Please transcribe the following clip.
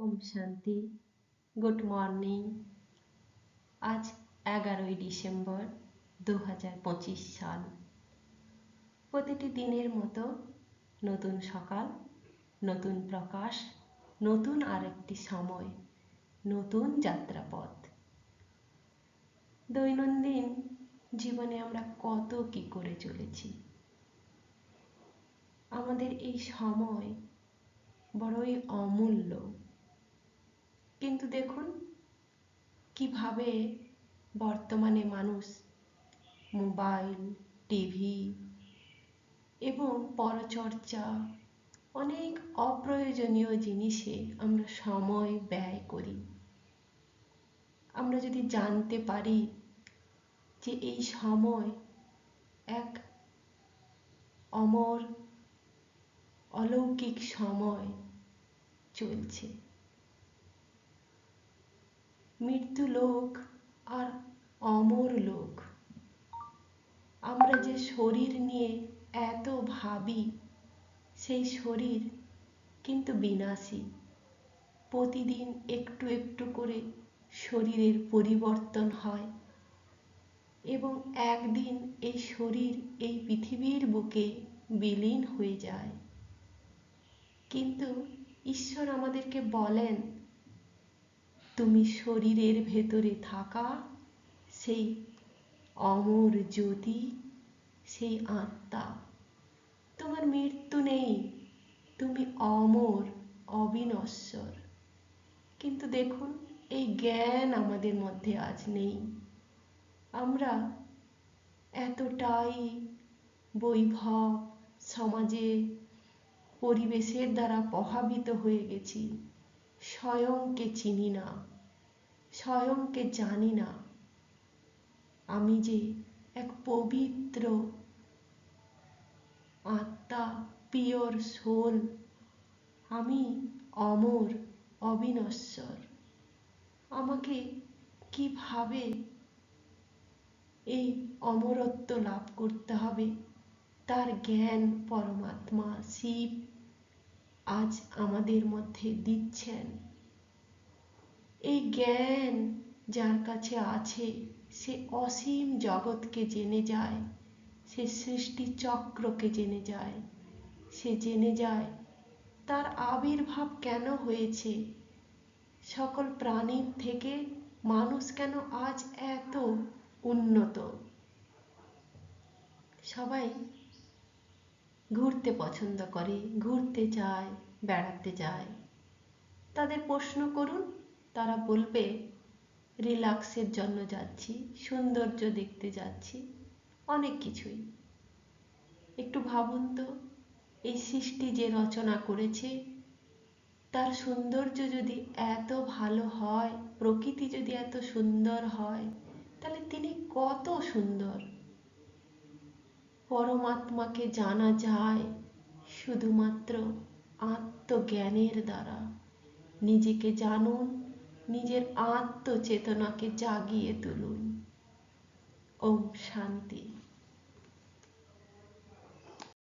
ওম শান্তি। Good morning. আজ 11ই December 2025 সাল। প্রতিটি দিনের মতো নতুন সকাল, নতুন প্রকাশ, নতুন আরেকটি সময়, নতুন যাত্রাপথ। দৈনন্দিন জীবনে আমরা কত কি করে চলেছি। আমাদের এই সময় বড়ই অমূল্য। কিন্তু দেখুন কিভাবে বর্তমানে মানুষ মোবাইল, টিভি এবং পরচর্চা অনেক অপ্রয়োজনীয় জিনিসে আমরা সময় ব্যয় করি। আমরা যদি জানতে পারি যে এই সময় এক অমর অলৌকিক সময় চলছে। মৃত্যু লোক আর অমর লোক। আমরা যে শরীর নিয়ে এত ভাবি, সেই শরীর কিন্তু বিনাশী। প্রতিদিন একটু একটু করে শরীরের পরিবর্তন হয় এবং একদিন এই শরীর এই পৃথিবীর বুকে বিলীন হয়ে যায়। কিন্তু ঈশ্বর আমাদেরকে বলেন, তুমি শরীরের ভেতরে থাকা সেই অমর জ্যোতি, সেই আত্মা, তোমার মৃত্যু নেই, তুমি অমর, অবিনশ্বর। কিন্তু দেখুন এই জ্ঞান আমাদের মধ্যে আজ নেই। আমরা এতটাই বৈভব, সমাজে, পরিবেশের দ্বারা প্রভাবিত হয়ে গেছি, স্বয়ংকে চিনি না, স্বয়ংকে জানি না। আমি যে এক পবিত্র আত্মা, পিওর সোল, আমি অমর, অবিনশ্বর। আমাকে কিভাবে এই অমরত্ব লাভ করতে হবে তার জ্ঞান পরমাত্মা শিব আজ আমাদের মধ্যে দিচ্ছেন। এই জ্ঞান যার কাছে আছে সে অসীম জগৎকে জেনে যায়, সে সৃষ্টি চক্রকে জেনে যায়, সে জেনে যায় তার আবির্ভাব কেন হয়েছে, সকল প্রাণীর থেকে মানুষ কেন আজ এত উন্নত। সবাই ঘুরতে পছন্দ করে, ঘুরতে যায়, বেড়াতে যায়। তাদের প্রশ্ন করুন, তারা বলবে রিল্যাক্সের জন্য যাচ্ছি, সৌন্দর্য দেখতে যাচ্ছি, অনেক কিছুই। একটু ভাবুন তো, এই সৃষ্টি যে রচনা করেছে তার সৌন্দর্য যদি এত ভালো হয়, প্রকৃতি যদি এত সুন্দর হয়, তাহলে তিনি কত সুন্দর। পরমাত্মাকে জানা যায় শুধুমাত্র আত্মজ্ঞানের দ্বারা। নিজেকে জানুন, নিজের আত্মচেতনাকে জাগিয়ে তুলুন। ওম শান্তি।